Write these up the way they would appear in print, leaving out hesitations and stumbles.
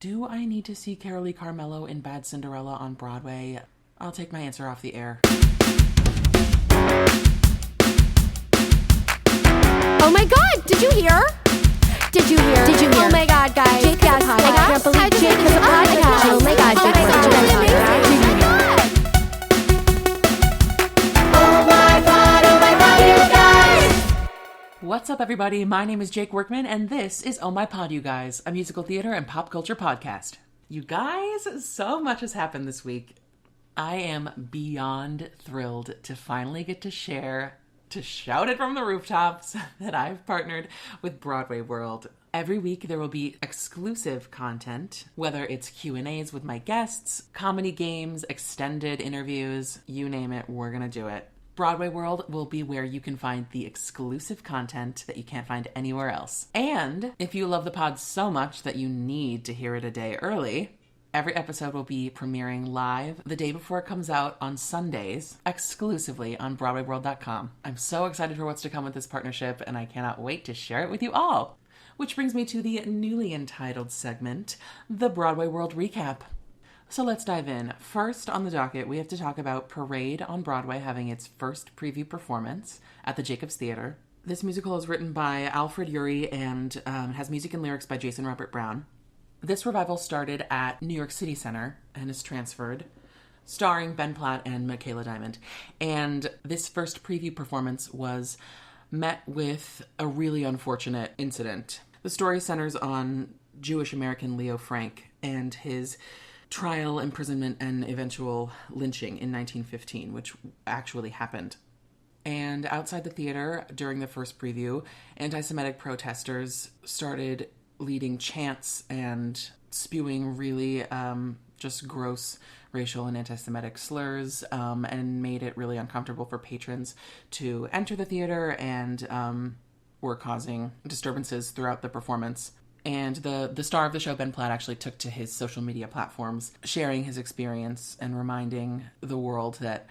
Do I need to see Carolee Carmello in Bad Cinderella on Broadway? I'll take my answer off the air. Oh my god, did you hear? Did you hear? Oh my god, guys. Jayke has a podcast. I can't believe Jayke has a podcast. Oh my god, Jayke has a podcast. Did you hear? Oh my god, you guys! What's up, everybody? My name is Jayke Workman, and this is Oh My Pod, You Guys, a musical theater and pop culture podcast. You guys, so much has happened this week. I am beyond thrilled to finally get to shout it from the rooftops that I've partnered with BroadwayWorld. Every week there will be exclusive content, whether it's Q&As with my guests, comedy games, extended interviews, you name it, we're gonna do it. BroadwayWorld will be where you can find the exclusive content that you can't find anywhere else. And if you love the pod so much that you need to hear it a day early, every episode will be premiering live the day before it comes out on Sundays, exclusively on BroadwayWorld.com. I'm so excited for what's to come with this partnership, and I cannot wait to share it with you all. Which brings me to the newly entitled segment, the BroadwayWorld Recap. So let's dive in. First on the docket, we have to talk about Parade on Broadway having its first preview performance at the Jacobs Theater. This musical is written by Alfred Ury and has music and lyrics by Jason Robert Brown. This revival started at New York City Center and is transferred, starring Ben Platt and Michaela Diamond. And this first preview performance was met with a really unfortunate incident. The story centers on Jewish American Leo Frank and his trial, imprisonment, and eventual lynching in 1915, which actually happened. And outside the theater, during the first preview, anti-Semitic protesters started leading chants and spewing really just gross racial and anti-Semitic slurs, and made it really uncomfortable for patrons to enter the theater, and were causing disturbances throughout the performance. And the star of the show, Ben Platt, actually took to his social media platforms, sharing his experience and reminding the world that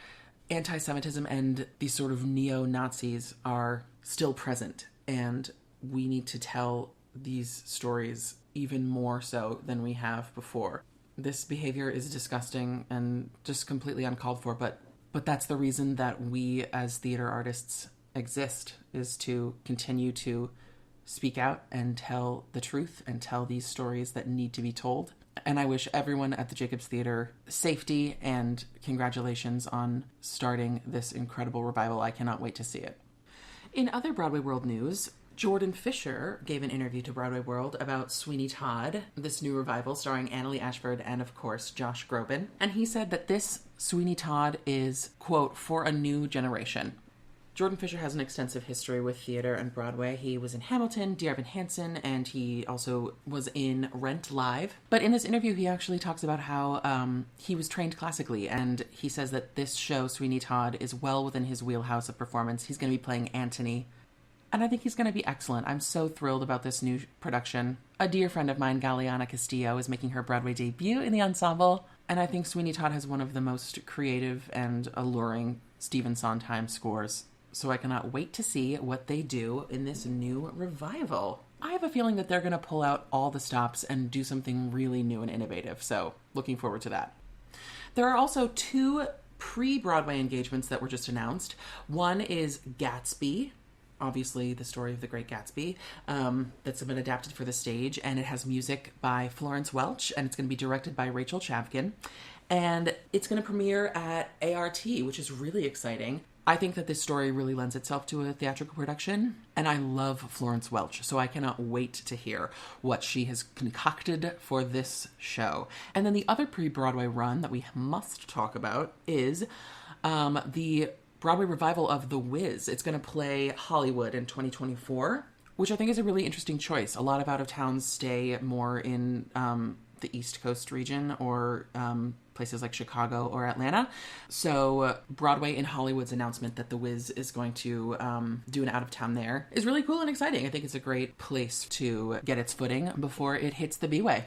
anti-Semitism and these sort of neo-Nazis are still present, and we need to tell these stories even more so than we have before. This behavior is disgusting and just completely uncalled for, but that's the reason that we as theater artists exist, is to continue to speak out and tell the truth and tell these stories that need to be told. And I wish everyone at the Jacobs Theater safety, and congratulations on starting this incredible revival. I cannot wait to see it. In other Broadway World news, Jordan Fisher gave an interview to Broadway World about Sweeney Todd, this new revival starring Annalee Ashford and, of course, Josh Groban. And he said that this Sweeney Todd is, quote, for a new generation. Jordan Fisher has an extensive history with theater and Broadway. He was in Hamilton, Dear Evan Hansen, and he also was in Rent Live. But in this interview, he actually talks about how he was trained classically, and he says that this show, Sweeney Todd, is well within his wheelhouse of performance. He's going to be playing Antony, and I think he's going to be excellent. I'm so thrilled about this new production. A dear friend of mine, Galeana Castillo, is making her Broadway debut in the ensemble, and I think Sweeney Todd has one of the most creative and alluring Stephen Sondheim scores. So I cannot wait to see what they do in this new revival. I have a feeling that they're going to pull out all the stops and do something really new and innovative, so looking forward to that. There are also two pre-Broadway engagements that were just announced. One is Gatsby, obviously the story of the Great Gatsby, that's been adapted for the stage, and it has music by Florence Welch, and it's going to be directed by Rachel Schur, and it's going to premiere at ART, which is really exciting. I think that this story really lends itself to a theatrical production, and I love Florence Welch, so I cannot wait to hear what she has concocted for this show. And then the other pre-Broadway run that we must talk about is the Broadway revival of The Wiz. It's going to play Hollywood in 2024, which I think is a really interesting choice. A lot of out-of-towns stay more in the East Coast region, or places like Chicago or Atlanta. So Broadway in Hollywood's announcement that The Wiz is going to do an out-of-town there is really cool and exciting. I think it's a great place to get its footing before it hits the B-Way.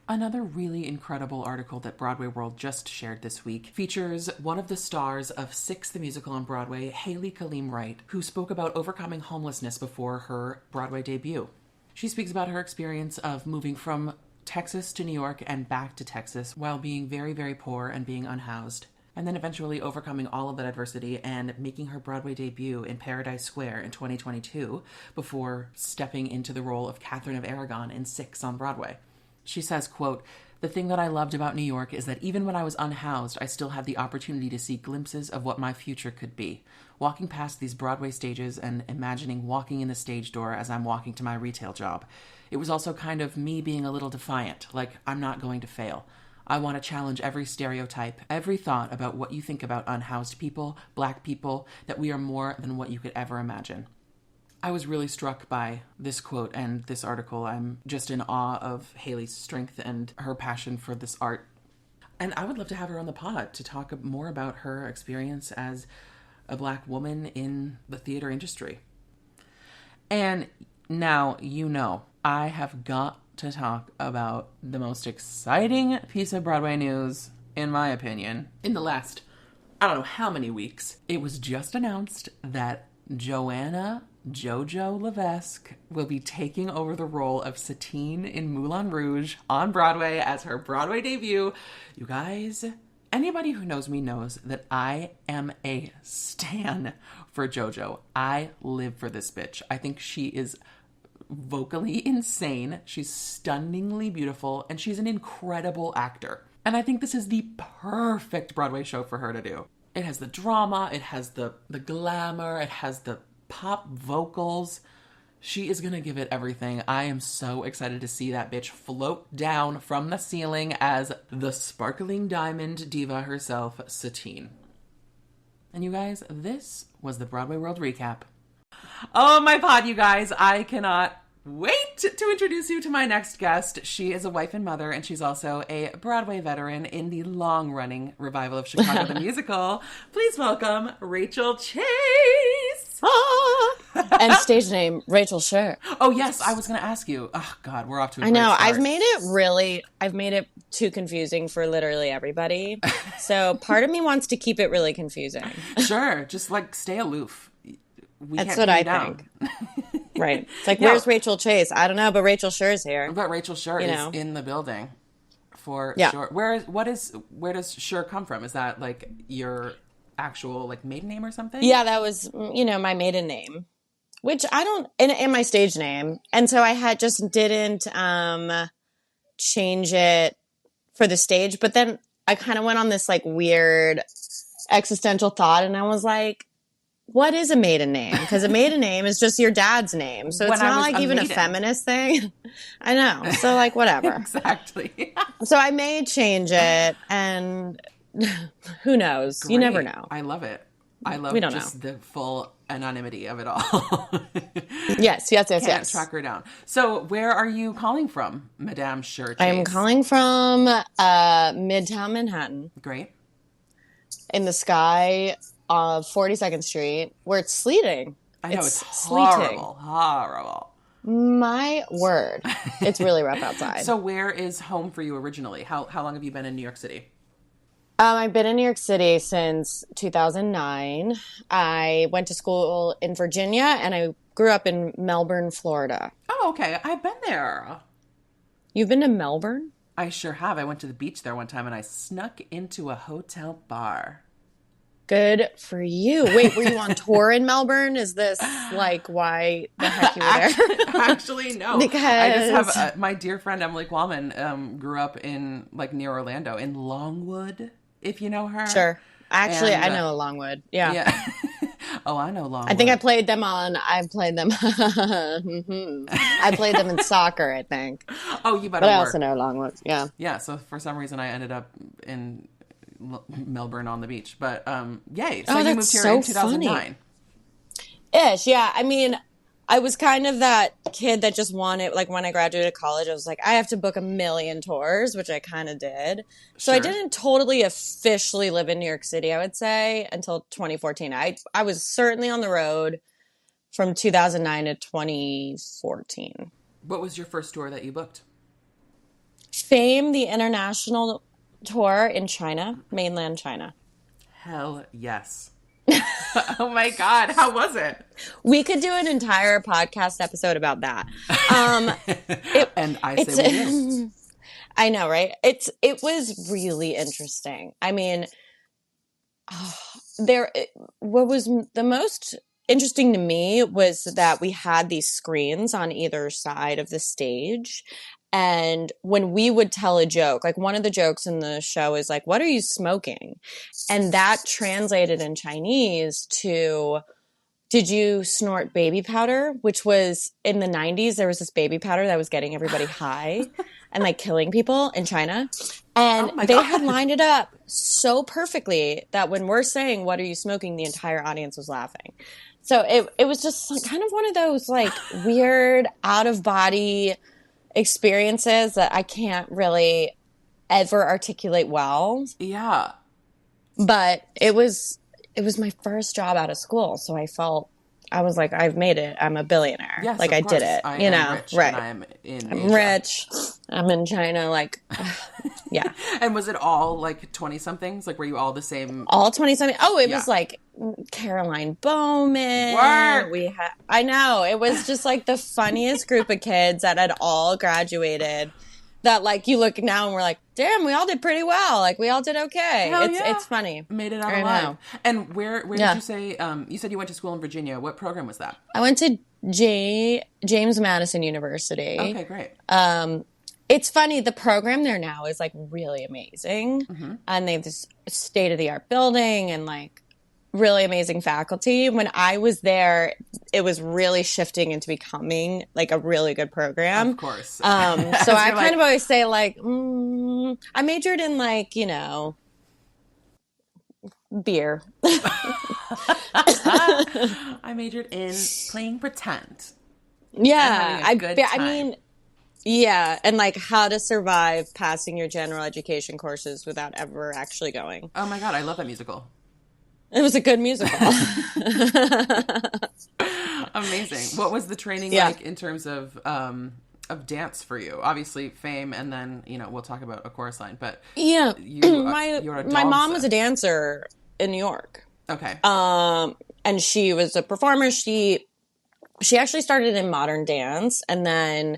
Another really incredible article that Broadway World just shared this week features one of the stars of Six the Musical on Broadway, Haley Kaleem Wright, who spoke about overcoming homelessness before her Broadway debut. She speaks about her experience of moving from Texas to New York and back to Texas while being very, very poor and being unhoused. And then eventually overcoming all of that adversity and making her Broadway debut in Paradise Square in 2022 before stepping into the role of Catherine of Aragon in Six on Broadway. She says, quote, "The thing that I loved about New York is that even when I was unhoused, I still had the opportunity to see glimpses of what my future could be. Walking past these Broadway stages and imagining walking in the stage door as I'm walking to my retail job. It was also kind of me being a little defiant, like I'm not going to fail. I want to challenge every stereotype, every thought about what you think about unhoused people, Black people, that we are more than what you could ever imagine." I was really struck by this quote and this article. I'm just in awe of Haley's strength and her passion for this art. And I would love to have her on the pod to talk more about her experience as a Black woman in the theater industry. And now, I have got to talk about the most exciting piece of Broadway news, in my opinion, in the last, I don't know how many weeks. It was just announced that Joanna Jojo Levesque will be taking over the role of Satine in Moulin Rouge on Broadway as her Broadway debut. You guys, anybody who knows me knows that I am a stan for Jojo. I live for this bitch. I think she is vocally insane. She's stunningly beautiful, and she's an incredible actor. And I think this is the perfect Broadway show for her to do. It has the drama, it has the glamour, it has the pop vocals. She is going to give it everything. I am so excited to see that bitch float down from the ceiling as the sparkling diamond diva herself, Satine. And you guys, this was the Broadway World Recap. Oh my pod, you guys, I cannot wait to introduce you to my next guest. She is a wife and mother, and she's also a Broadway veteran in the long-running revival of Chicago the Musical. Please welcome Rachel Chase. And stage name, Rachel Schur. Oh, yes, I was going to ask you. Oh, God, we're off to a I great know, start. I've made it too confusing for literally everybody. So part of me wants to keep it really confusing. Sure, just like stay aloof. That's what I think. Right. It's like, where's Rachel Chase? I don't know, but Rachel Schur's here. But Rachel Schur is in the building for sure. Where does Schur come from? Is that like your actual like maiden name or something? Yeah, that was, my maiden name, which I don't, in my stage name. And so I didn't change it for the stage, but then I kind of went on this like weird existential thought, and I was like, what is a maiden name? Because a maiden name is just your dad's name. So it's not like even a feminist thing. I know. So like, whatever. Exactly. So I may change it, and who knows? Great. You never know. I love it. I love the full anonymity of it all. Yes. Can't track her down. So where are you calling from, Madame Schur Chase? I am calling from Midtown Manhattan. Great. In the sky of 42nd Street, where it's sleeting. I know, it's horrible. Horrible. My word. It's really rough outside. So where is home for you originally? How long have you been in New York City? I've been in New York City since 2009. I went to school in Virginia, and I grew up in Melbourne, Florida. Oh, okay. I've been there. You've been to Melbourne? I sure have. I went to the beach there one time, and I snuck into a hotel bar. Good for you. Wait, were you on tour in Melbourne? Is this like why the heck you were there? Actually, no. Because I just have my dear friend Emily Qualman grew up in like near Orlando in Longwood, if you know her. Sure. Actually, I know Longwood. Yeah. Oh, I know Longwood. I think I played them. I played them in soccer, I think. Oh, you better But I also know Longwood. Yeah. Yeah, so for some reason I ended up in Melbourne on the beach, but yay! So you moved here in 2009. Ish, yeah. I mean, I was kind of that kid that just wanted, like, when I graduated college, I was like, I have to book 1 million tours, which I kind of did. So I didn't totally officially live in New York City, I would say, until 2014. I was certainly on the road from 2009 to 2014. What was your first tour that you booked? Fame, the international tour in China, mainland China. Hell yes. Oh my God, how was it? We could do an entire podcast episode about that. And I say we do. I know, right? It was really interesting. I mean, what was the most interesting to me was that we had these screens on either side of the stage. And when we would tell a joke, like one of the jokes in the show is like, what are you smoking? And that translated in Chinese to, did you snort baby powder? Which was in the 90s, there was this baby powder that was getting everybody high and like killing people in China. And they had lined it up so perfectly that when we're saying, what are you smoking? The entire audience was laughing. So it was just kind of one of those like weird out of body experiences that I can't really ever articulate well. Yeah. But it was my first job out of school. So I was like, I've made it. I'm a billionaire. Yes, like I did it, I you am know, rich, right. And I'm rich. I'm in China. Like, yeah. And was it all like 20 somethings? Like, were you all the same? All 20 something. Oh, it was like Caroline Bowman. Work. I know. It was just like the funniest group of kids that had all graduated. That like you look now and we're like, damn, we all did pretty well. Like we all did okay. It's funny. Made it out alive. And where did you say? You said you went to school in Virginia. What program was that? I went to James Madison University. Okay, great. It's funny. The program there now is like really amazing, and they have this state of the art building and like really amazing faculty. When I was there, it was really shifting into becoming like a really good program. Of course. So I kind of always say like, I majored in like, you know, beer. I majored in playing pretend. Yeah. I mean, yeah. And like how to survive passing your general education courses without ever actually going. Oh my God. I love that musical. It was a good musical. Amazing. What was the training like in terms of dance for you? Obviously fame, and then, you know, we'll talk about A Chorus Line, but my mom was a dancer in New York. Okay. And she was a performer. She actually started in modern dance and then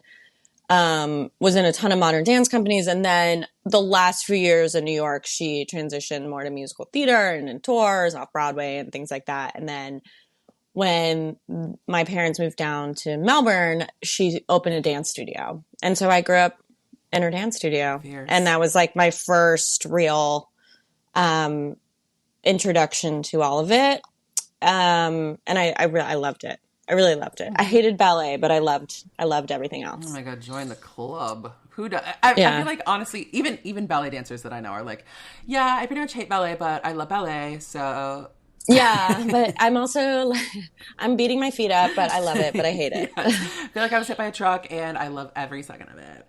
was in a ton of modern dance companies. And then the last few years in New York, she transitioned more to musical theater and in tours off Broadway and things like that. And then when my parents moved down to Melbourne, she opened a dance studio. And so I grew up in her dance studio. Fierce. And that was like my first real introduction to all of it. And I loved it. I really loved it. I hated ballet, but I loved everything else. Oh my God, join the club. Who does? I feel like, honestly, even ballet dancers that I know are like, yeah, I pretty much hate ballet, but I love ballet, so... Yeah, but I'm also, I'm beating my feet up, but I love it, but I hate it. Yeah. I feel like I was hit by a truck, and I love every second of it.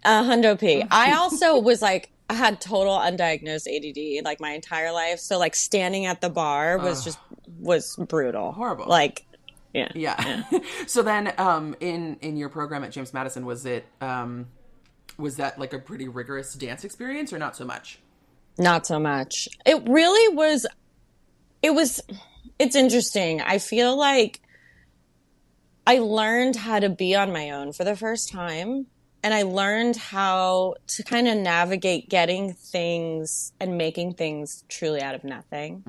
Hundo P. I also was like, I had total undiagnosed ADD like my entire life, so like standing at the bar was brutal. Horrible. Like... Yeah. So then, in your program at James Madison, was that like a pretty rigorous dance experience, or not so much? Not so much. It really was. It's interesting. I feel like I learned how to be on my own for the first time, and I learned how to kind of navigate getting things and making things truly out of nothing.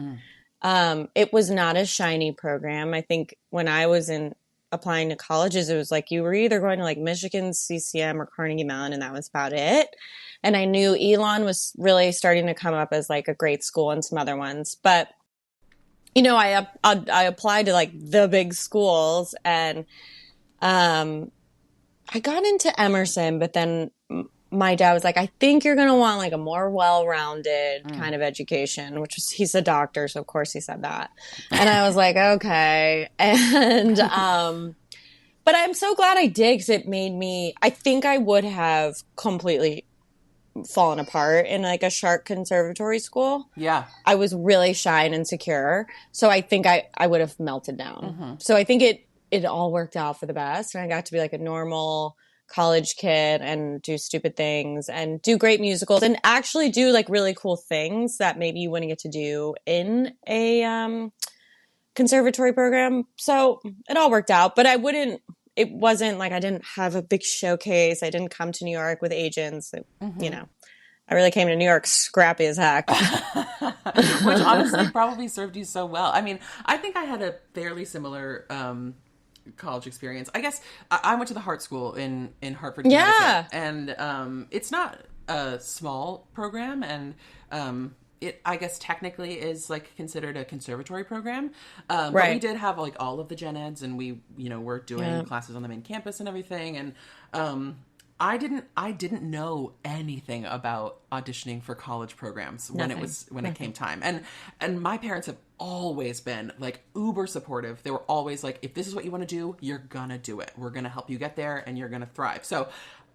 It was not a shiny program. I think when I was applying to colleges, it was like you were either going to like Michigan, CCM, or Carnegie Mellon, and that was about it. And I knew Elon was really starting to come up as like a great school and some other ones. But, you know, I applied to like the big schools, and I got into Emerson, but then my dad was like, I think you're going to want like a more well-rounded kind of education, which was, he's a doctor. So of course he said that. And I was like, okay. And, but I'm so glad I did, because it made me, I think I would have completely fallen apart in like a sharp conservatory school. Yeah. I was really shy and insecure. So I think I would have melted down. So I think it all worked out for the best. And I got to be like a normal college kid and do stupid things and do great musicals and actually do like really cool things that maybe you wouldn't get to do in a conservatory program. So it all worked out, but I wouldn't, it wasn't like I didn't have a big showcase. I didn't come to New York with agents. You know, I really came to New York scrappy as heck. Which honestly probably served you so well. I mean, I think I had a fairly similar college experience. I guess I went to the Hart School in Hartford, Connecticut. And it's not a small program, and it, I guess, technically is like considered a conservatory program. But we did have like all of the gen eds, and we, you know, were doing classes on the main campus and everything. And I didn't know anything about auditioning for college programs when it came time. And my parents have always been like uber supportive. They were always like, if this is what you want to do, you're gonna do it. We're gonna help you get there, and you're gonna thrive. So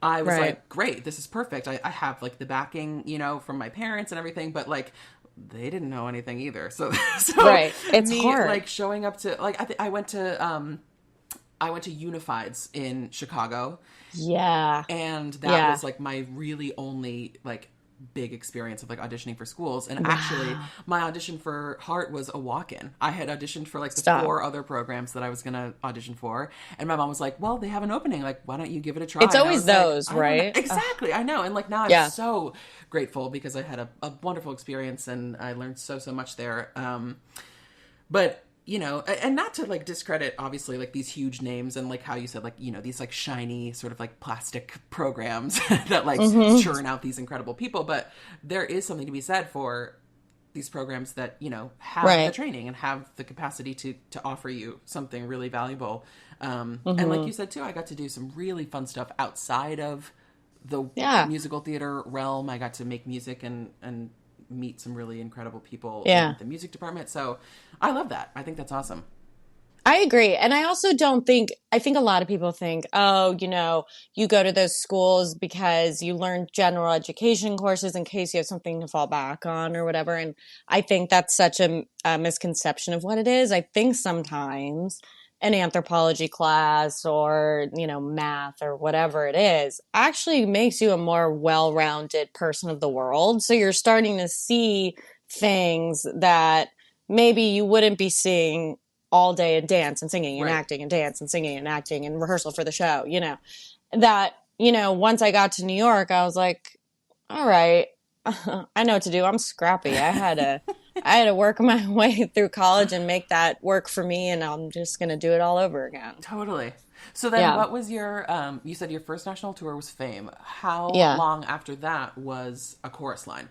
I was like, great, this is perfect. I have like the backing, you know, from my parents and everything, but like they didn't know anything either. So it's hard. Like showing up to like I went to Unifieds in Chicago. Yeah. And that was like my really only like big experience of like auditioning for schools. And actually my audition for Hart was a walk-in. I had auditioned for like the 4 other programs that I was going to audition for. And my mom was like, well, they have an opening. Like, why don't you give it a try? It's always those, like, right? Exactly. I know. And like now I'm so grateful because I had a wonderful experience and I learned so much there. But you know, and not to like discredit obviously like these huge names and like how you said like, you know, these like shiny sort of like plastic programs that like churn out these incredible people. But there is something to be said for these programs that, you know, have the training and have the capacity to offer you something really valuable. And like you said too, I got to do some really fun stuff outside of the musical theater realm. I got to make music and meet some really incredible people in the music department. So I love that. I think that's awesome. I agree. And I also I think a lot of people think, oh, you know, you go to those schools because you learn general education courses in case you have something to fall back on or whatever. And I think that's such a misconception of what it is. I think sometimes an anthropology class or, you know, math or whatever it is actually makes you a more well-rounded person of the world. So you're starting to see things that maybe you wouldn't be seeing all day in dance and singing and acting and dance and singing and acting and rehearsal for the show, you know, that, you know, once I got to New York, I was like, all right, I know what to do. I'm scrappy. I had to work my way through college and make that work for me, and I'm just going to do it all over again. Totally. So then what was your, you said your first national tour was Fame. How long after that was A Chorus Line?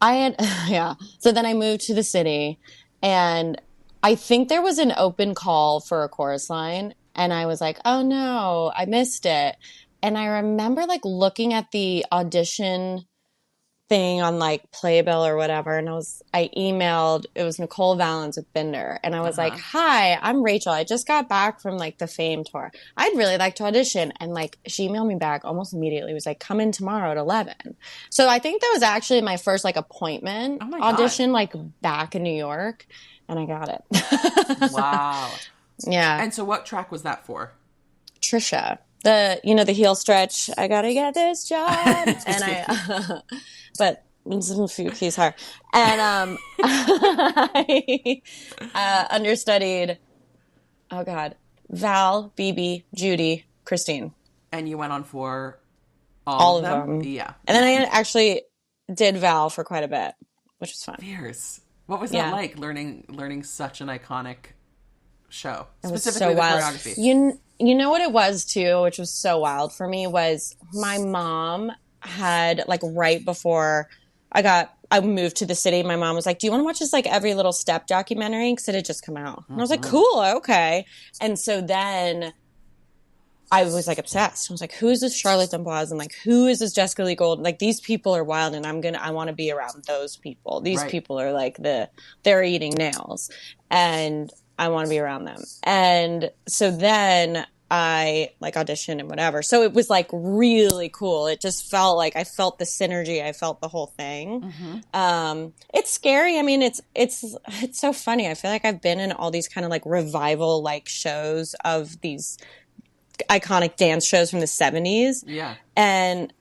So then I moved to the city, and I think there was an open call for A Chorus Line, and I was like, oh no, I missed it. And I remember like looking at the audition thing on like Playbill or whatever, and I emailed, it was Nicole Valens with Binder, and I was like, hi, I'm Rachel, I just got back from like the Fame tour, I'd really like to audition. And like she emailed me back almost immediately, it was like, come in tomorrow at 11. So I think that was actually my first like appointment audition like back in New York, and I got it. Wow. Yeah. And so what track was that for? Trisha, the heel stretch, I gotta get this job. And but it's a few keys higher. And I understudied, Val, BB, Judy, Christine. And you went on for all of them? Yeah. And then I actually did Val for quite a bit, which was fun. Fierce. What was that like, learning such an iconic show? It was so wild. Choreography. You know what it was too, which was so wild for me, was my mom had like right before I moved to the city, my mom was like, do you want to watch this like Every Little Step documentary? Because it had just come out. And I was like, cool, okay. And so then I was like obsessed. I was like, who is this Charlotte D'Amboise? And like, who is this Jessica Lee Gold? Like, these people are wild, and I want to be around those people. These people are like they're eating nails, and I want to be around them. And so then I like auditioned and whatever. So it was like really cool. It just felt like I felt the synergy. I felt the whole thing. It's scary. I mean, it's so funny. I feel like I've been in all these kind of like revival like shows of these iconic dance shows from the 70s. Yeah. And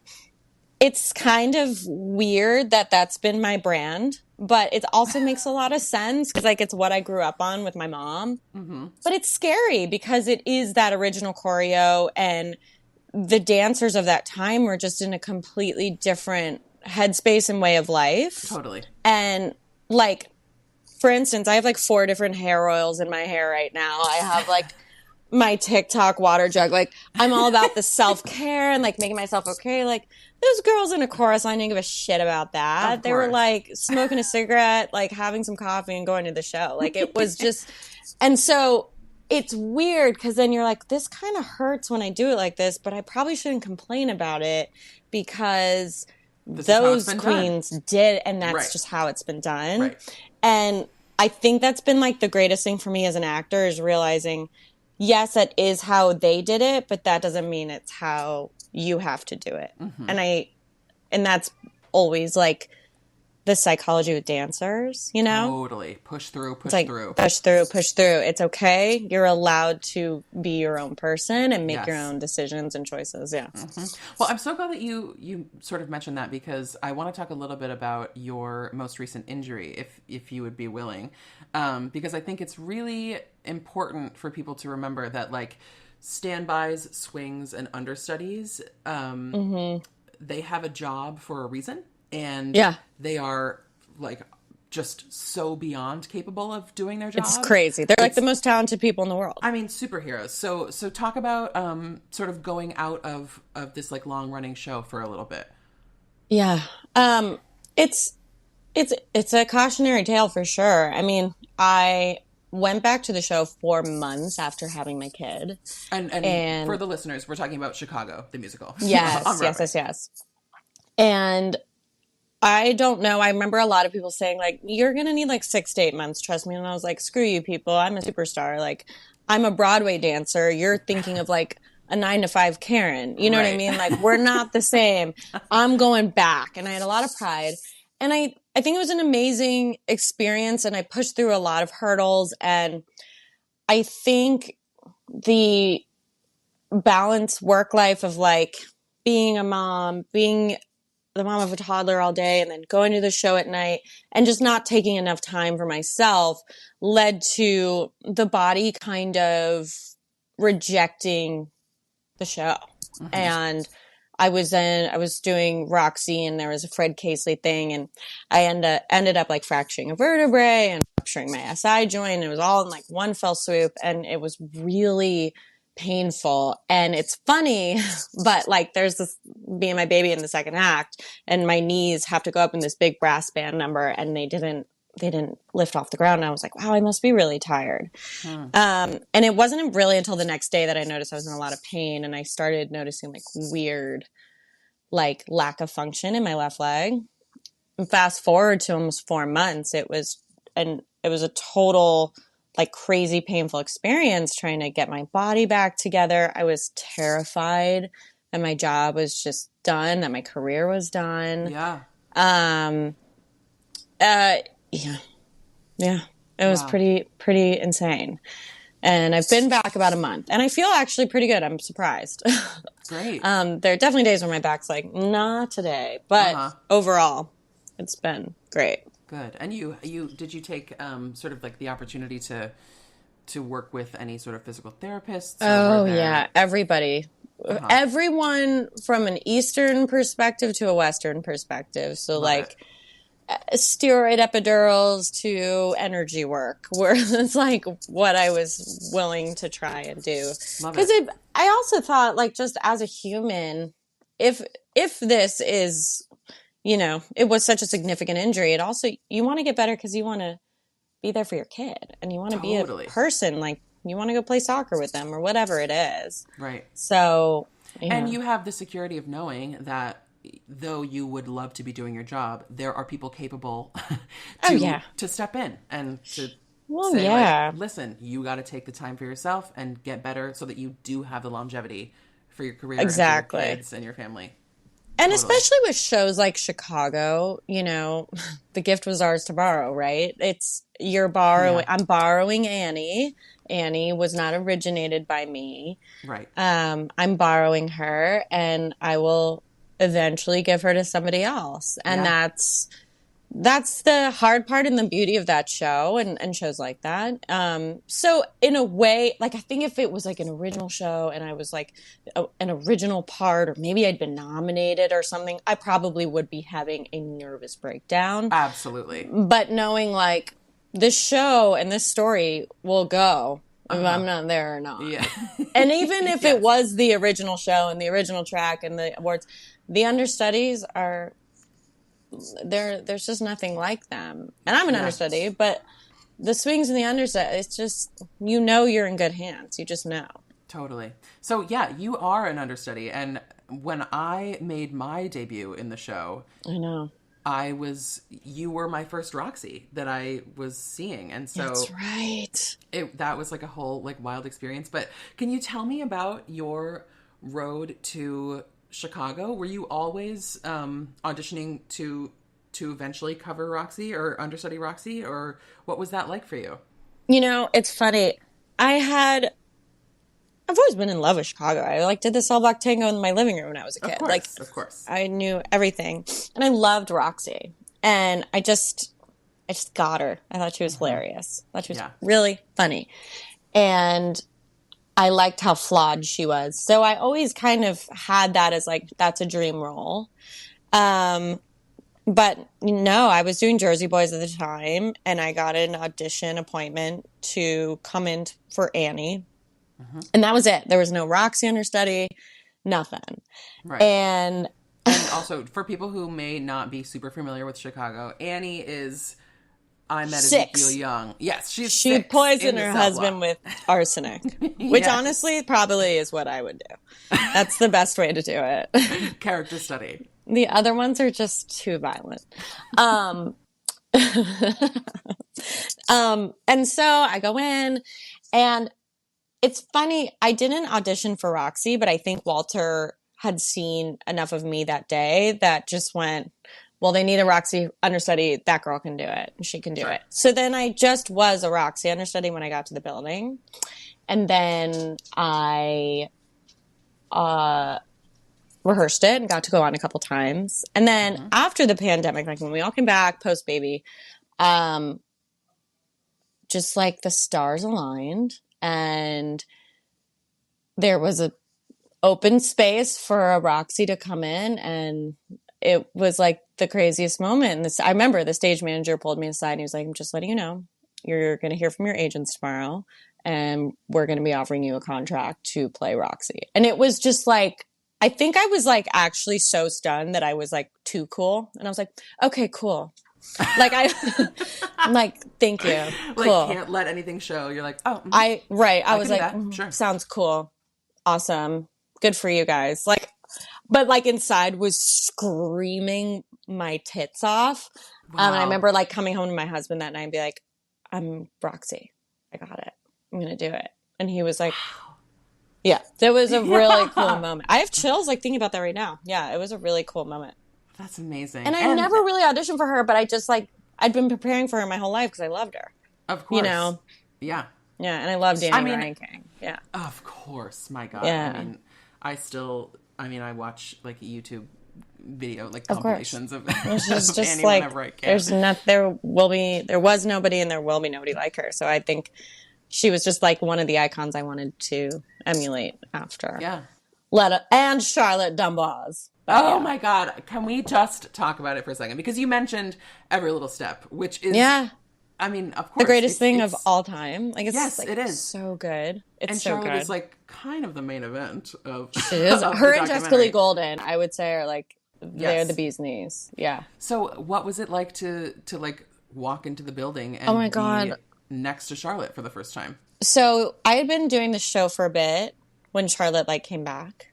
It's kind of weird that that's been my brand, but it also makes a lot of sense because like it's what I grew up on with my mom. Mm-hmm. But it's scary because it is that original choreo, and the dancers of that time were just in a completely different headspace and way of life. Totally. And like, for instance, I have like 4 different hair oils in my hair right now. I have like my TikTok water jug. Like, I'm all about the self-care and like making myself okay. Like, those girls in a chorus line didn't give a shit about that. They were like smoking a cigarette, like having some coffee and going to the show. Like, it was just, and so it's weird because then you're like, this kind of hurts when I do it like this, but I probably shouldn't complain about it because those queens did, and that's just how it's been done. Right. And I think that's been like the greatest thing for me as an actor is realizing, yes, that is how they did it, but that doesn't mean it's how you have to do it. Mm-hmm. And that's always like the psychology with dancers, you know? Totally. Push through, push through. Push through, push through. It's okay. You're allowed to be your own person and make your own decisions and choices. Yeah. Mm-hmm. Well, I'm so glad that you sort of mentioned that because I want to talk a little bit about your most recent injury, if you would be willing. Because I think it's really important for people to remember that like standbys, swings, and understudies, they have a job for a reason. And they are like just so beyond capable of doing their job. It's crazy. They're like the most talented people in the world. I mean, superheroes. So talk about sort of going out of this like long running show for a little bit. Yeah. It's a cautionary tale for sure. I mean, I went back to the show 4 months after having my kid. And for the listeners, we're talking about Chicago, the musical. Yes. And I don't know. I remember a lot of people saying, like, you're going to need like 6 to 8 months, trust me. And I was like, screw you people. I'm a superstar. Like, I'm a Broadway dancer. You're thinking of like a 9 to 5 Karen. You know what I mean? Like, we're not the same. I'm going back. And I had a lot of pride. And I think it was an amazing experience. And I pushed through a lot of hurdles. And I think the balanced work life of like being a mom, being the mom of a toddler all day and then going to the show at night and just not taking enough time for myself led to the body kind of rejecting the show. Mm-hmm. And I was doing Roxy and there was a Fred Casely thing and I ended up like fracturing a vertebrae and rupturing my SI joint. It was all in like one fell swoop and it was really painful. And it's funny, but like there's this me and my baby in the second act and my knees have to go up in this big brass band number and they didn't lift off the ground. And I was like, wow, I must be really tired. And it wasn't really until the next day that I noticed I was in a lot of pain and I started noticing like weird, like lack of function in my left leg. And fast forward to almost 4 months, it was a total like crazy painful experience trying to get my body back together. I was terrified that my job was just done, that my career was done. Yeah. Yeah. It was pretty insane. And I've been back about a month and I feel actually pretty good. I'm surprised. Great. There are definitely days where my back's like, not today, but overall it's been great. Good. And did you take sort of like the opportunity to work with any sort of physical therapists? Oh yeah, everybody. Everyone from an Eastern perspective to a Western perspective. So like steroid epidurals to energy work, where it's like what I was willing to try and do. Because I also thought like just as a human, if this is, you know, it was such a significant injury, it also, you want to get better because you want to be there for your kid and you want to be a person, like you want to go play soccer with them or whatever it is. Right. So, and you have the security of knowing that though you would love to be doing your job, there are people capable to step in and to say, like, listen, you got to take the time for yourself and get better so that you do have the longevity for your career and for your kids and your family. And especially with shows like Chicago, you know, the gift was ours to borrow, right? I'm borrowing Annie. Annie was not originated by me. Right. I'm borrowing her and I will eventually give her to somebody else. And that's the hard part and the beauty of that show and shows like that. So in a way, like, I think if it was like an original show and I was like an original part, or maybe I'd been nominated or something, I probably would be having a nervous breakdown. Absolutely. But knowing like this show and this story will go if I'm not there or not. Yeah. And even if it was the original show and the original track and the awards, the understudies are... there's just nothing like them. And I'm an understudy, but the swings and the understudy, it's just, you're in good hands. You just know. Totally. So yeah, you are an understudy. And when I made my debut in the show, I know. You were my first Roxy that I was seeing. And so that's right. That was like a whole like wild experience. But can you tell me about your road to Chicago? Were you always auditioning to eventually cover Roxy or understudy Roxy, or what was that like for you? It's funny. I've always been in love with Chicago. I like did the Cell Block Tango in my living room when I was a kid. Of course. I knew everything, and I loved Roxy. And I just got her. I thought she was hilarious. I thought she was really funny, and I liked how flawed she was. So I always kind of had that as like, that's a dream role. But no, I was doing Jersey Boys at the time, and I got an audition appointment to come in for Annie. Mm-hmm. And that was it. There was no Roxy understudy, nothing. Right. And also, for people who may not be super familiar with Chicago, Annie is... I met 6. Ezekiel Young. Yes, she poisoned her husband with arsenic, which honestly probably is what I would do. That's the best way to do it. Character study. The other ones are just too violent. And so I go in, and it's funny. I didn't audition for Roxy, but I think Walter had seen enough of me that day that just went, well, they need a Roxy understudy. That girl can do it. She can do it. So then I just was a Roxy understudy when I got to the building. And then I rehearsed it and got to go on a couple times. And then after the pandemic, like when we all came back post-baby, just like the stars aligned, and there was a open space for a Roxy to come in, and it was like the craziest moment. And I remember the stage manager pulled me aside and he was like, I'm just letting you know, you're going to hear from your agents tomorrow, and we're going to be offering you a contract to play Roxy. And it was just like, I think I was like actually so stunned that I was like too cool. And I was like, okay, cool. Like I'm like, thank you. Cool. Like, can't let anything show. You're like, oh. I was like, sure. Sounds cool. Awesome. Good for you guys. Like, but like inside was screaming my tits off. Wow. And I remember like coming home to my husband that night and be like, I'm Roxy. I got it. I'm going to do it. And he was like, yeah, that was a really cool moment. I have chills like thinking about that right now. Yeah, it was a really cool moment. That's amazing. And I never really auditioned for her, but I just like, I'd been preparing for her my whole life because I loved her. Of course. Yeah. Yeah, and I loved Danny Ryan King. Yeah. Of course. My God. Yeah. I watch like a YouTube video, like compilations of just Annie like, whenever I can. there was nobody and there will be nobody like her. So I think she was just like one of the icons I wanted to emulate after. Yeah. And Charlotte Dumboz. Oh my God. Can we just talk about it for a second? Because you mentioned Every Little Step, which is, I mean, of course, the greatest thing of all time. Like, it's it is so good. It's and so Charlotte good. is like kind of the main event of. She is. Of Her the and Jessica Lee Golden, I would say, are like they're the bee's knees. Yeah. So, what was it like to like walk into the building and oh my God. be next to Charlotte for the first time? So I had been doing the show for a bit when Charlotte like came back,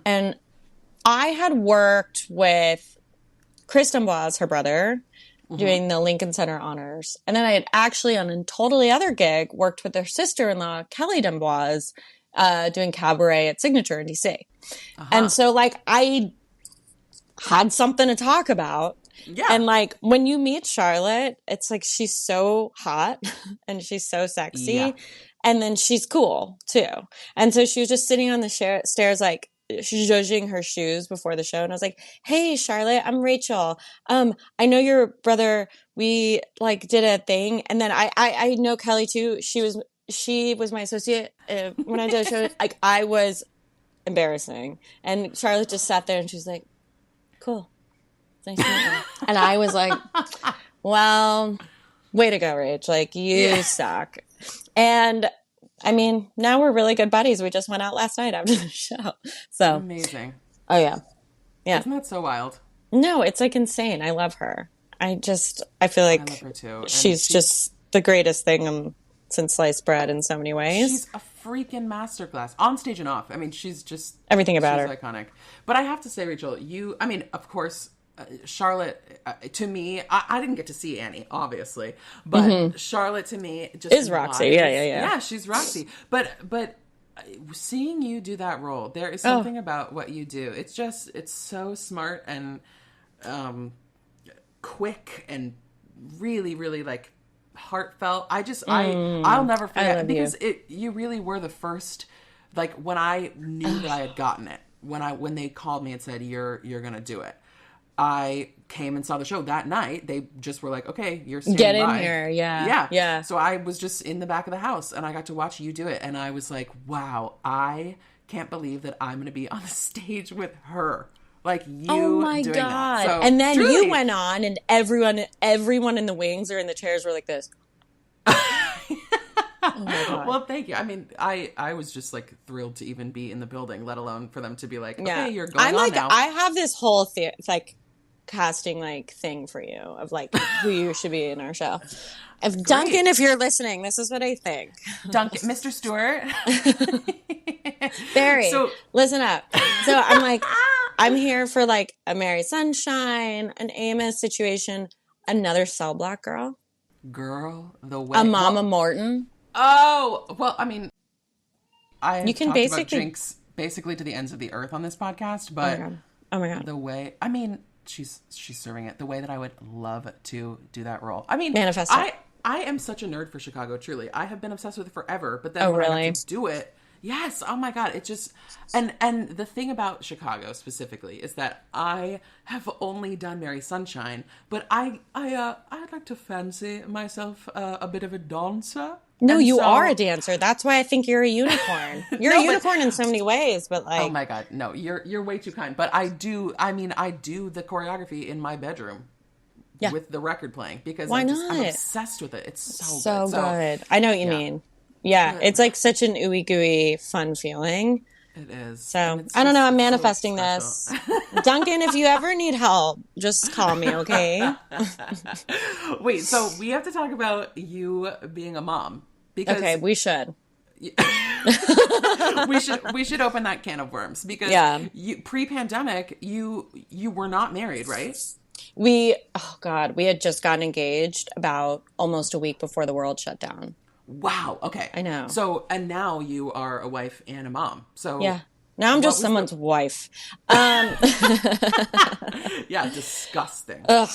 and I had worked with Chris Dumbois, her brother, doing the Lincoln Center honors. And then I had actually, on a totally other gig, worked with their sister-in-law, Kelly Dumbois, doing cabaret at Signature in DC. And so, like, I had something to talk about. Yeah. And, like, when you meet Charlotte, it's like she's so hot and she's so sexy. Yeah. And then she's cool, too. And so she was just sitting on the stairs, like, zhuzhing her shoes before the show, and I was like, "Hey, Charlotte, I'm Rachel. I know your brother. We like did a thing, and then I know Kelly too. She was my associate when I did a show. Like I was embarrassing, and Charlotte just sat there and she was like, "Cool, nice to meet you." And I was like, "Well, way to go, Rach! Like you suck." And I mean, now we're really good buddies. We just went out last night after the show. So amazing. Oh yeah. Isn't that so wild? No, it's like insane. I love her. I feel like I love her too. She's just the greatest thing since sliced bread in so many ways. She's a freaking masterclass on stage and off. I mean, she's just everything about her. She's iconic. But I have to say, Rachel, I mean, of course, Charlotte, to me, I didn't get to see Annie, obviously, but Charlotte to me just is Roxy. Yeah, she's Roxy. But seeing you do that role, there is something about what you do. It's so smart and quick and really, really like heartfelt. I'll never forget because you really were the first, like when I knew that I had gotten it, when they called me and said, you're going to do it. I came and saw the show that night. They just were like, okay, you're standing Get in by. here. Yeah. So I was just in the back of the house and I got to watch you do it. And I was like, wow, I can't believe that I'm going to be on the stage with her. Like you oh my doing God. that. So, and then truly, you went on and everyone in the wings or in the chairs were like this. Oh my God. Well, thank you. I mean, I was just like thrilled to even be in the building, let alone for them to be like, okay, you're going on now. I have this whole like casting like thing for you of like who you should be in our show. If Duncan, if you're listening, this is what I think. Duncan, Mr. Stewart. Barry, listen up. So I'm like, I'm here for like a Mary Sunshine, an Amos situation, another Cell Block girl. The way. A Mama Morton. Oh, well, I mean, you can talked about drinks basically to the ends of the earth on this podcast, but oh my God. The way, I mean, she's serving it the way that I would love to do that role. I mean, manifest I am such a nerd for Chicago, truly. I have been obsessed with it forever, but then when I got to do it, yes, oh my God, it just, and the thing about Chicago specifically is that I have only done Mary Sunshine, but I'd like to fancy myself a bit of a dancer. No, you are a dancer. That's why I think you're a unicorn. You're a unicorn in so many ways, but like, oh my God, no, you're way too kind. But I do the choreography in my bedroom. Yeah. With the record playing because I'm obsessed with it. It's so good. I know what you mean. Yeah, it's like such an ooey gooey fun feeling. It is. So I don't know. I'm manifesting this. Duncan, if you ever need help, just call me, okay? Wait, so we have to talk about you being a mom because we should. we should open that can of worms because pre-pandemic you were not married, right? We had just gotten engaged about almost a week before the world shut down. Wow. Okay. I know. So, and now you are a wife and a mom. So yeah. Now I'm just someone's wife. Yeah, disgusting. Ugh.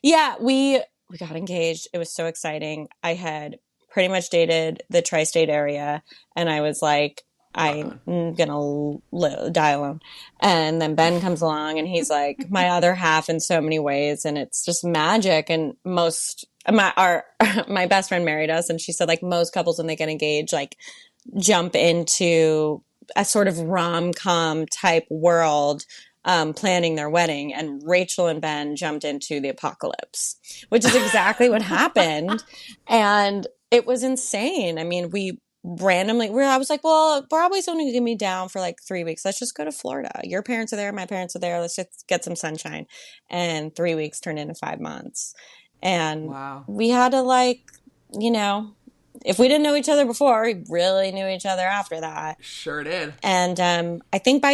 Yeah, we got engaged. It was so exciting. I had pretty much dated the tri-state area, and I was like, I'm gonna die alone. And then Ben comes along, and he's like my other half in so many ways, and it's just magic. And my best friend married us, and she said like most couples when they get engaged like jump into a sort of rom-com type world planning their wedding, and Rachel and Ben jumped into the apocalypse, which is exactly what happened. And it was insane. I mean, I was like, well, Broadway's only going to be down for like 3 weeks. Let's just go to Florida. Your parents are there. My parents are there. Let's just get some sunshine. And 3 weeks turned into 5 months. And we had to like, if we didn't know each other before, we really knew each other after that. Sure did. And I think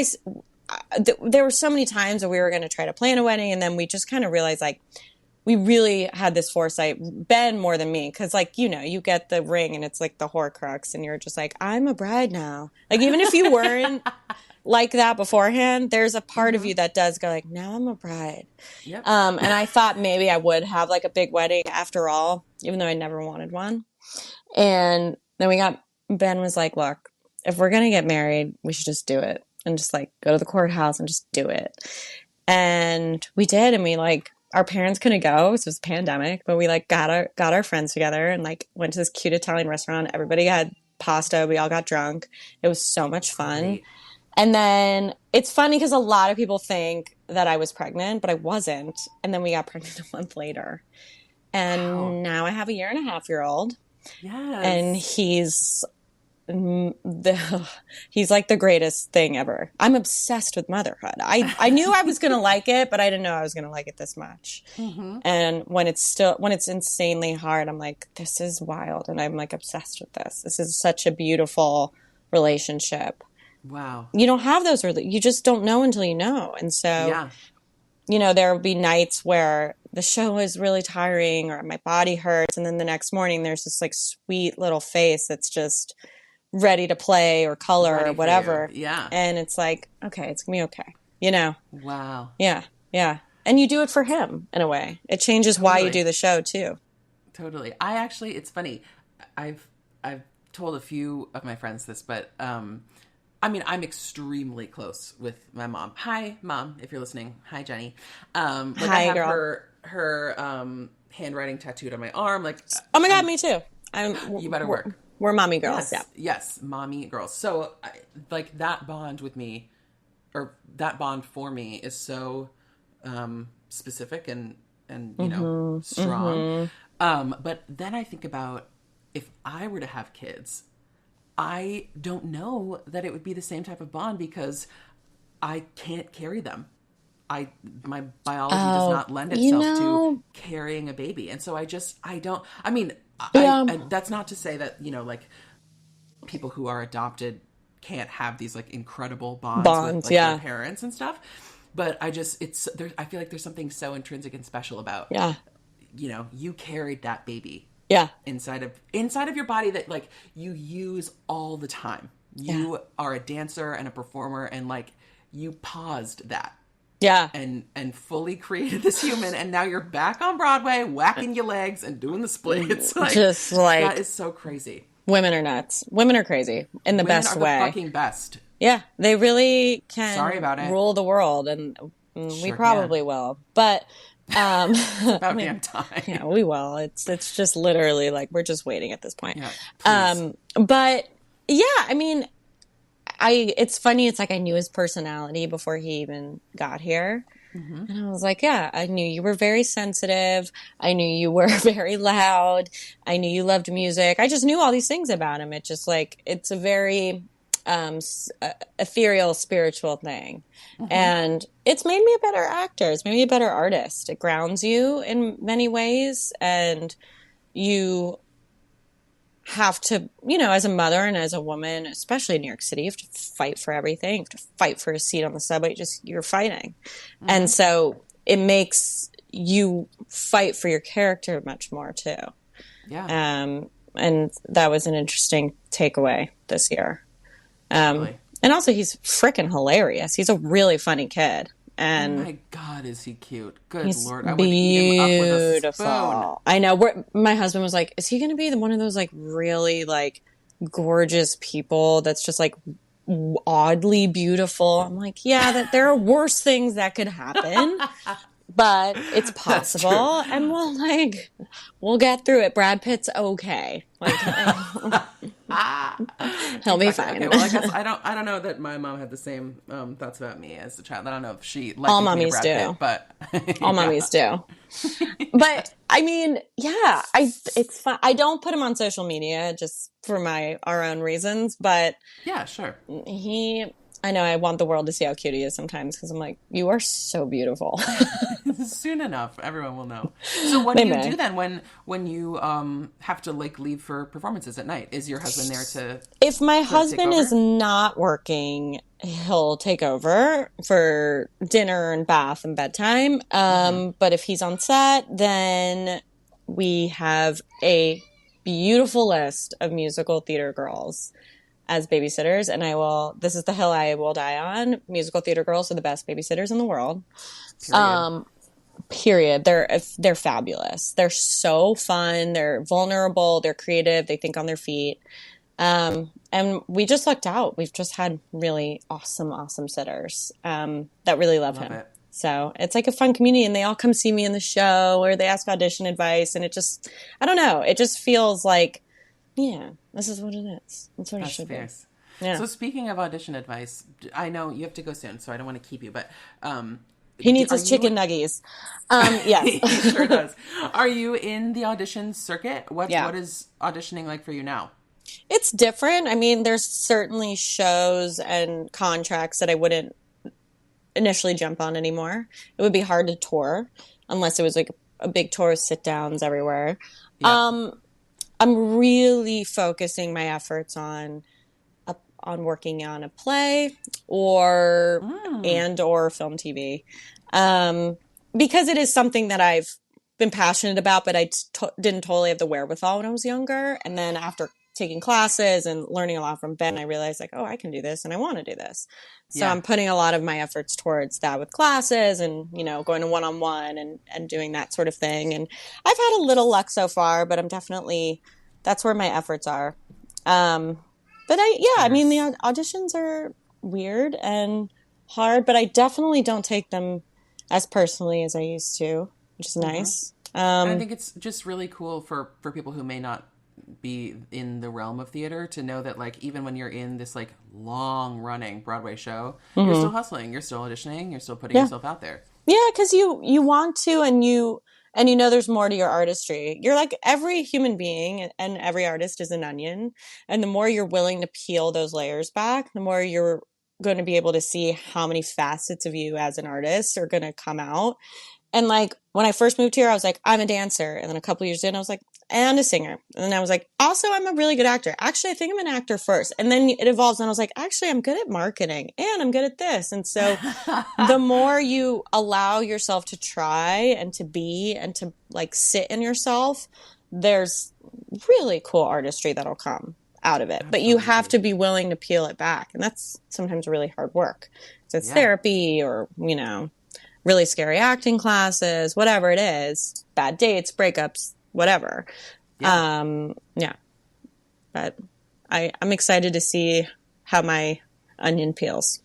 there were so many times that we were going to try to plan a wedding. And then we just kind of realized like, we really had this foresight, Ben more than me, because like, you get the ring and it's like the Horcrux and you're just like, I'm a bride now. Like even if you weren't like that beforehand, there's a part of you that does go like, now I'm a bride. Yep. And I thought maybe I would have like a big wedding after all, even though I never wanted one. And then Ben was like, look, if we're going to get married, we should just do it. and just like go to the courthouse and just do it. And we did. And we like, our parents couldn't go. So it was a pandemic, but we like got our friends together and like went to this cute Italian restaurant. Everybody had pasta. We all got drunk. It was so much fun. Great. And then it's funny because a lot of people think that I was pregnant, but I wasn't. And then we got pregnant a month later. And now I have a 1.5-year-old. Yes. And he's like the greatest thing ever. I'm obsessed with motherhood. I knew I was going to like it, but I didn't know I was going to like it this much. Mm-hmm. And when it's insanely hard, I'm like, this is wild. And I'm like obsessed with this. This is such a beautiful relationship. Wow. You don't have those, you just don't know until you know. And so, there will be nights where the show is really tiring or my body hurts. And then the next morning there's this like sweet little face that's just ready to play or color or whatever. Yeah. And it's like, okay, it's gonna be okay. Wow. Yeah. Yeah. And you do it for him in a way. It changes why you do the show too. Totally. It's funny. I've told a few of my friends this, but, I'm extremely close with my mom. Hi, Mom, if you're listening. Hi, Jenny. Hi, I have girl. Her handwriting tattooed on my arm. Like, oh my God, me too. You better work. We're mommy girls. Yes, mommy girls. So, that bond with me, or that bond for me, is so specific and strong. Mm-hmm. But then I think about if I were to have kids, I don't know that it would be the same type of bond because I can't carry them. My biology does not lend itself to carrying a baby. And so that's not to say that, like people who are adopted can't have these like incredible bonds with their parents and stuff. But I feel like there's something so intrinsic and special about, you carried that baby. Yeah. Inside of your body that like you use all the time. You are a dancer and a performer and like you paused that. Yeah. And fully created this human and now you're back on Broadway whacking your legs and doing the split. It's like just like that is so crazy. Women are nuts. Women are crazy in the best way. Women are the fucking best. Yeah, they really can. Sorry about it. Rule the world and we probably will. But it's about damn time. Yeah, we will. It's just literally like we're just waiting at this point. Yeah, but yeah, it's funny. It's like I knew his personality before he even got here. Mm-hmm. And I was like, yeah, I knew you were very sensitive. I knew you were very loud. I knew you loved music. I just knew all these things about him. It's just like, it's a very ethereal, spiritual thing. Mm-hmm. And it's made me a better actor. It's made me a better artist. It grounds you in many ways. And you have to, as a mother and as a woman, especially in New York City, you have to fight for everything. You have to fight for a seat on the subway. You're fighting. Mm-hmm. And so it makes you fight for your character much more too. Yeah. And that was an interesting takeaway this year. And also he's freaking hilarious. He's a really funny kid. And oh my God, is he cute? Good Lord. I would beautiful. Eat him up with a spoon. I know. My husband was like, is he going to be one of those like really like gorgeous people that's just like oddly beautiful? I'm like, yeah, that there are worse things that could happen. But it's possible, and we'll get through it. Brad Pitt's okay. He'll be fine. Okay, well, I guess I don't know that my mom had the same thoughts about me as a child. I don't know if she liked all mommies Brad do, Pitt, but all mommies do. But it's fun. I don't put him on social media just for our own reasons, but yeah, sure. I know I want the world to see how cute he is sometimes because I'm like, you are so beautiful. Soon enough, everyone will know. So what do you do then when you have to like leave for performances at night? Is your husband there to? If my husband is not working, he'll take over for dinner and bath and bedtime. But if he's on set, then we have a beautiful list of musical theater girls as babysitters, and this is the hill I will die on. Musical theater girls are the best babysitters in the world. Period. They're fabulous. They're so fun. They're vulnerable. They're creative. They think on their feet. And And we just lucked out. We've just had really awesome sitters that really love him. It. So it's like a fun community, and they all come see me in the show, or they ask audition advice, and it just, I don't know, it just feels like, yeah, this is what it is. That's what it should be. Yeah. So speaking of audition advice, I know you have to go soon, so I don't want to keep you, but he needs his chicken nuggies. Yes. He sure does. Are you in the audition circuit? What is auditioning like for you now? It's different. I mean, there's certainly shows and contracts that I wouldn't initially jump on anymore. It would be hard to tour unless it was like a big tour of sit downs everywhere. Yeah. I'm really focusing my efforts on working on a play or film TV, because it is something that I've been passionate about, but I didn't totally have the wherewithal when I was younger. And then after taking classes and learning a lot from Ben, I realized like, oh, I can do this and I want to do this. So I'm putting a lot of my efforts towards that with classes and, you know, going to one-on-one and doing that sort of thing. And I've had a little luck so far, but that's where my efforts are. But I mean, the auditions are weird and hard, but I definitely don't take them as personally as I used to, which is nice. And I think it's just really cool for people who may not be in the realm of theater to know that, like, even when you're in this like long running Broadway show, you're still hustling, you're still auditioning, you're still putting yourself out there. Yeah, because you want to, and you know there's more to your artistry. You're like every human being, and every artist is an onion. And the more you're willing to peel those layers back, the more you're going to be able to see how many facets of you as an artist are going to come out. And like when I first moved here, I was like, I'm a dancer. And then a couple years in, I was like, and a singer. And then I was like, also, I'm a really good actor. Actually, I think I'm an actor first. And then it evolves. And I was like, actually, I'm good at marketing and I'm good at this. And so the more you allow yourself to try and to be and to like sit in yourself, there's really cool artistry that'll come out of it. Absolutely. But you have to be willing to peel it back. And that's sometimes really hard work. So it's therapy or, you know, really scary acting classes, whatever it is, bad dates, breakups, whatever. Yeah. But I'm excited to see how my onion peels.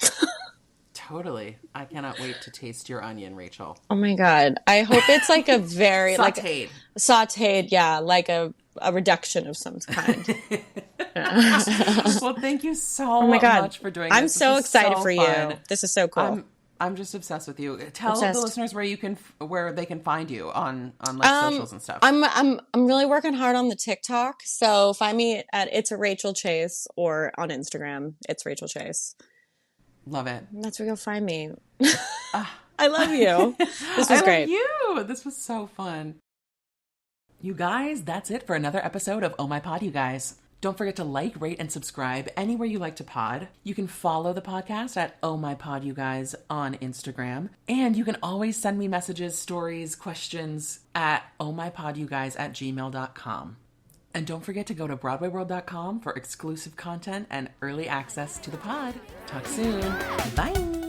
Totally. I cannot wait to taste your onion, Rachel. Oh my God. I hope it's like a very sauteed, yeah, like a reduction of some kind. Well, thank you so much for doing this. I'm so excited for you. This is so cool. I'm just obsessed with you. Tell the listeners where they can find you on like socials and stuff. I'm really working hard on the TikTok. So find me at It's a Rachel Chase or on Instagram. It's Rachel Chase. Love it. That's where you'll find me. I love you. This was great. I love you. This was so fun. You guys, that's it for another episode of Oh My Pod, you guys. Don't forget to like, rate, and subscribe anywhere you like to pod. You can follow the podcast at Oh My Pod, you guys on Instagram. And you can always send me messages, stories, questions at ohmypodyouguys@gmail.com. And don't forget to go to BroadwayWorld.com for exclusive content and early access to the pod. Talk soon. Bye.